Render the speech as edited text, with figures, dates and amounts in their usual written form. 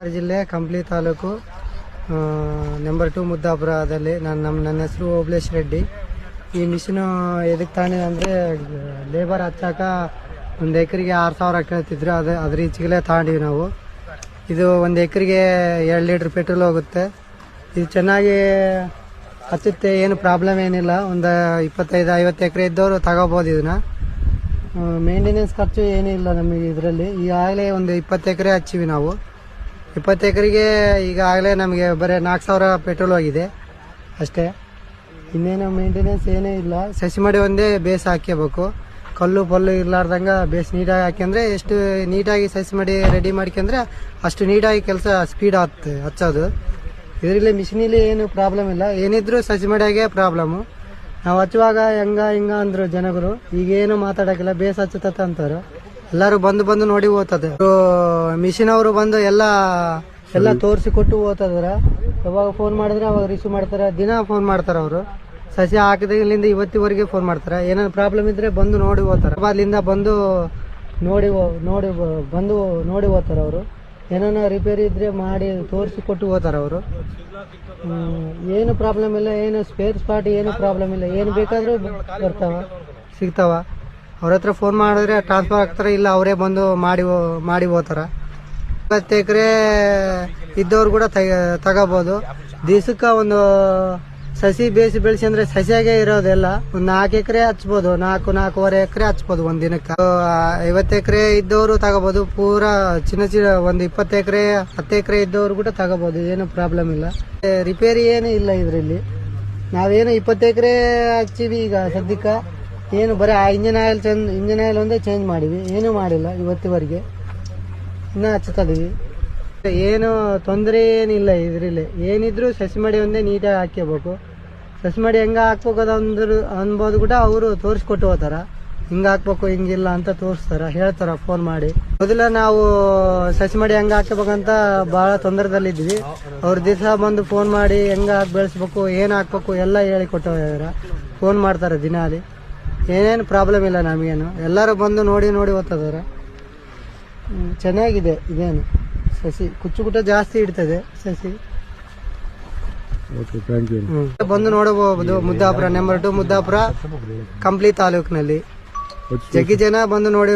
ಜಿಲ್ಲೆ ಕಂಪ್ಲಿ ತಾಲೂಕು ನಂಬರ್ 2 ಮುದ್ದಾಪುರದಲ್ಲಿ ನನ್ನ ಹೆಸರು ಓಬಳೇಶ್ ರೆಡ್ಡಿ. ಈ ಮಿಷಿನ್ ಎದಕ್ಕೆ ತಾಂಡಿ ಅಂದರೆ ಲೇಬರ್ ಹಚ್ಚಾಕ ಒಂದು ಎಕರೆಗೆ 6,000 ಕೇಳ್ತಿದ್ರು. ಅದ್ರ ಈಚೆಗೆ ತಗೊಂಡಿವಿ ನಾವು. ಇದು ಒಂದು ಎಕರೆಗೆ 2 ಲೀಟ್ರ್ ಪೆಟ್ರೋಲ್ ಹೋಗುತ್ತೆ. ಇದು ಚೆನ್ನಾಗಿ ಹಚ್ಚುತ್ತೆ, ಏನು ಪ್ರಾಬ್ಲಮ್ ಏನಿಲ್ಲ. ಒಂದು 25-50 ಎಕರೆ ಇದ್ದವರು ತಗೋಬೋದು ಇದನ್ನ. ಮೇಂಟೆನೆನ್ಸ್ ಖರ್ಚು ಏನಿಲ್ಲ ನಮಗೆ ಇದರಲ್ಲಿ. ಈಗಾಗಲೇ ಒಂದು 20 ಎಕರೆ ಹಚ್ಚಿವಿ ನಾವು. 20 ಎಕರೆಗೆ ಈಗಾಗಲೇ ನಮಗೆ ಬರೀ 4,000 ಪೆಟ್ರೋಲ್ ಹೋಗಿದೆ ಅಷ್ಟೇ. ಇನ್ನೇನು ಮೇಂಟೆನೆನ್ಸ್ ಏನೇ ಇಲ್ಲ. ಸಸಿ ಮಾಡಿ ಒಂದೇ ಬೇಸ್ ಹಾಕ್ಕೋಬೇಕು. ಕಲ್ಲು ಪಲ್ಲು ಇರ್ಲಾರ್ದಂಗೆ ಬೇಸ್ ನೀಟಾಗಿ ಹಾಕ್ಯಂದ್ರೆ ಎಷ್ಟು ನೀಟಾಗಿ ಸಸಿ ಮಾಡಿ ರೆಡಿ ಮಾಡ್ಕೊಂಡ್ರೆ ಅಷ್ಟು ನೀಟಾಗಿ ಕೆಲಸ ಸ್ಪೀಡ್ ಆಗುತ್ತೆ ಹಚ್ಚೋದು. ಇದರಲ್ಲಿ ಮಿಷಿನಲ್ಲಿ ಏನು ಪ್ರಾಬ್ಲಮ್ ಇಲ್ಲ. ಏನಿದ್ರು ಸಸಿ ಮಾಡಿಯಾಗೆ ಪ್ರಾಬ್ಲಮ್ಮು. ನಾವು ಹಚ್ಚುವಾಗ ಹಿಂಗ ಅಂದ್ರು ಜನಗಳು. ಈಗೇನು ಮಾತಾಡೋಕ್ಕಿಲ್ಲ, ಬೇಸ್ ಹಚ್ಚುತ್ತ ಅಂತಾರೆ. ಎಲ್ಲರೂ ಬಂದು ನೋಡಿ ಓದ್ತದೆ. ಮಿಷಿನ್ ಅವರು ಬಂದು ಎಲ್ಲ ತೋರಿಸಿ ಕೊಟ್ಟು ಓದ್ತದಾರ. ಯಾವಾಗ ಫೋನ್ ಮಾಡಿದ್ರೆ ಅವಾಗ ರಿಸೀವ್ ಮಾಡ್ತಾರೆ. ದಿನ ಫೋನ್ ಮಾಡ್ತಾರೆ ಅವರು. ಸಸಿ ಹಾಕಿದಾಗಲಿಂದ ಇವತ್ತಿವರೆಗೆ ಫೋನ್ ಮಾಡ್ತಾರೆ. ಏನೇನು ಪ್ರಾಬ್ಲಮ್ ಇದ್ರೆ ಬಂದು ನೋಡಿ ಓದ್ತಾರೆ. ಅಲ್ಲಿಂದ ಬಂದು ನೋಡಿ ಓದ್ತಾರೆ ಅವರು. ಏನೇನೋ ರಿಪೇರಿ ಇದ್ರೆ ಮಾಡಿ ತೋರಿಸಿ ಕೊಟ್ಟು ಓದ್ತಾರೆ ಅವರು. ಏನು ಪ್ರಾಬ್ಲಮ್ ಇಲ್ಲ, ಏನು ಸ್ಪೇರ್ ಸ್ಪಾಟ್ ಏನು ಪ್ರಾಬ್ಲಮ್ ಇಲ್ಲ. ಏನು ಬೇಕಾದರೂ ಸಿಗ್ತಾವ. ಅವ್ರ ಹತ್ರ ಫೋನ್ ಮಾಡಿದ್ರೆ ಟ್ರಾನ್ಸ್ಫರ್ ಆಗ್ತಾರೆ, ಇಲ್ಲ ಅವರೇ ಬಂದು ಮಾಡಿ ಹೋಗ್ತಾರ. 20 ಎಕರೆ ಇದ್ದವ್ರು ಕೂಡ ತಗೋಬಹುದು. ದಿವಸಕ್ಕೆ ಒಂದು ಸಸಿ ಬೆಳೆಸಿ ಅಂದ್ರೆ ಸಸಿಯಾಗೆ ಇರೋದೆಲ್ಲ ಒಂದು 4 ಎಕರೆ ಹಚ್ಬೋದು. 4-4.5 ಎಕರೆ ಹಚ್ಬೋದು ಒಂದ್ ದಿನಕ್ಕೆ. 50 ಎಕರೆ ಇದ್ದವರು ತಗೋಬಹುದು. ಪೂರಾ ಚಿನ್ನ ಒಂದು 20 ಎಕರೆ 10 ಎಕರೆ ಇದ್ದವರು ಕೂಡ ತಗೋಬಹುದು. ಏನು ಪ್ರಾಬ್ಲಮ್ ಇಲ್ಲ. ರಿಪೇರಿ ಏನು ಇಲ್ಲ ಇದರಲ್ಲಿ. ನಾವೇನು 20 ಎಕರೆ ಹಚ್ಚಿವಿ. ಈಗ ಸದ್ಯಕ್ಕೆ ಏನು ಬರೀ ಇಂಜಿನ್ ಆಯಿಲ್ ಒಂದೇ ಚೇಂಜ್ ಮಾಡಿವಿ. ಏನೂ ಮಾಡಿಲ್ಲ ಇವತ್ತಿವರೆಗೆ. ಇನ್ನೂ ಹಚ್ಚುತ್ತಿದ್ದೀವಿ. ಏನು ತೊಂದರೆ ಏನಿಲ್ಲ ಇದರಲ್ಲಿ. ಏನಿದ್ರು ಸಸಿ ಮಾಡಿ ಒಂದೇ ನೀಟಾಗಿ ಹಾಕ್ಕೋಬೇಕು. ಸಸಿ ಮಾಡಿ ಹೆಂಗೆ ಹಾಕ್ಬೇಕು ಅನ್ಬೋದು ಕೂಡ ಅವರು ತೋರಿಸ್ಕೊಟ್ಟು ಹೋಗ್ತಾರ. ಹಿಂಗೆ ಹಾಕ್ಬೇಕು ಹಿಂಗಿಲ್ಲ ಅಂತ ತೋರಿಸ್ತಾರ, ಹೇಳ್ತಾರ ಫೋನ್ ಮಾಡಿ. ಮೊದಲ ನಾವು ಸಸಿ ಮಾಡಿ ಹೆಂಗೆ ಹಾಕ್ಬೇಕಂತ ಭಾಳ ತೊಂದರೆದಲ್ಲಿದ್ವಿ. ಅವ್ರ ದಿವಸ ಬಂದು ಫೋನ್ ಮಾಡಿ ಹೆಂಗೆ ಬೆಳೆಸ್ಬೇಕು, ಏನು ಹಾಕ್ಬೇಕು ಎಲ್ಲ ಹೇಳಿ ಕೊಟ್ಟು ಹೋಗ್ಯಾರ. ಫೋನ್ ಮಾಡ್ತಾರೆ ದಿನಾಲಿ. ಏನೇನು ಪ್ರಾಬ್ಲಮ್ ಇಲ್ಲ ನಮಗೇನು. ಎಲ್ಲರೂ ಬಂದು ನೋಡಿ ಓದ್ತದಾರ. ಚೆನ್ನಾಗಿದೆ. ಇದೇನು ಸಸಿ ಕುಚ್ಚು ಜಾಸ್ತಿ ಇಡ್ತದೆ ಸಸಿ. ಬಂದು ನೋಡಬಹುದು. ಮುದ್ದಾಪುರ ನಂಬರ್ 2 ಮುದ್ದಾಪುರ ಕಂಪ್ಲಿ ತಾಲೂಕಿನಲ್ಲಿ ಜಗ್ಗಿ ಜನ ಬಂದು ನೋಡಿ